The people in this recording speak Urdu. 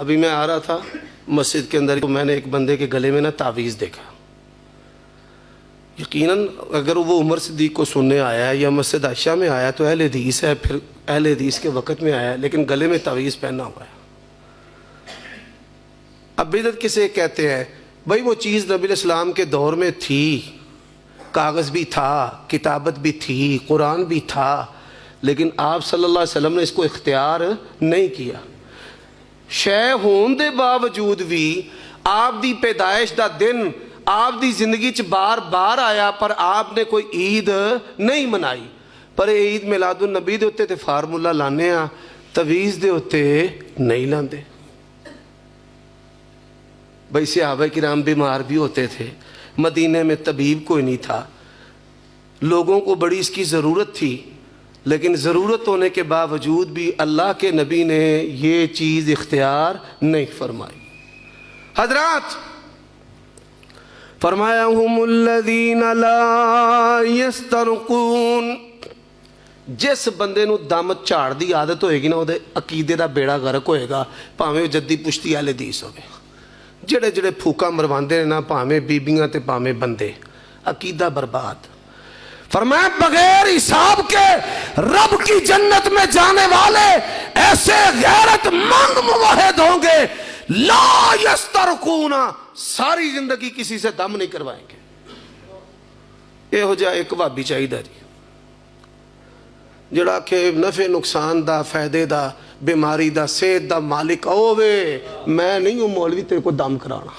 ابھی میں آ رہا تھا مسجد کے اندر، تو میں نے ایک بندے کے گلے میں تعویذ دیکھا. یقیناً اگر وہ عمر صدیق کو سننے آیا ہے یا مسجد عائشہ میں آیا تو اہل حدیث ہے، پھر اہل حدیث کے وقت میں آیا ہے، لیکن گلے میں تعویذ پہنا ہوا ہے. اب بدعت کسے کہتے ہیں؟ بھائی وہ چیز نبی علیہ السلام کے دور میں تھی، کاغذ بھی تھا، کتابت بھی تھی، قرآن بھی تھا، لیکن آپ صلی اللہ علیہ وسلم نے اس کو اختیار نہیں کیا. شے ہون دے باوجود بھی آپ دی پیدائش دا دن آپ دی زندگی چ بار بار آیا، پر آپ نے کوئی عید نہیں منائی. پر عید میلاد النبی دے ہوتے تے فارمولا لانے ہاں، تعویذ دے ہوتے نہیں لاندے. بھائی صحابہ کرام بیمار بھی ہوتے تھے، مدینے میں طبیب کوئی نہیں تھا، لوگوں کو بڑی اس کی ضرورت تھی، لیکن ضرورت ہونے کے باوجود بھی اللہ کے نبی نے یہ چیز اختیار نہیں فرمائی. حضرات فرمایا ہم الذین لا یسترقون، جس بندے نو دم جھاڑ دی عادت ہوئے گی نا، وہ عقیدے دا بیڑا غرق ہوئے گا، پاویں جدی پشتی اہل حدیث ہوئے. جڑے جڑے پھوکا مرواندے نے نا، پاویں بیبیاں تے پاویں بندے، عقیدہ برباد. فرمایا بغیر حساب کے رب کی جنت میں جانے والے ایسے غیرت مند موحد ہوں گے، لا یسترقون، ساری زندگی کسی سے دم نہیں کروائیں گے. یہ ہو جائے ایک وہابی چاہیے جی، جڑا کہ نفع نقصان دا، فائدے دا، بیماری دا، صحت دا مالک ہووے. میں نہیں ہوں مولوی تیرے کو دم کرانا.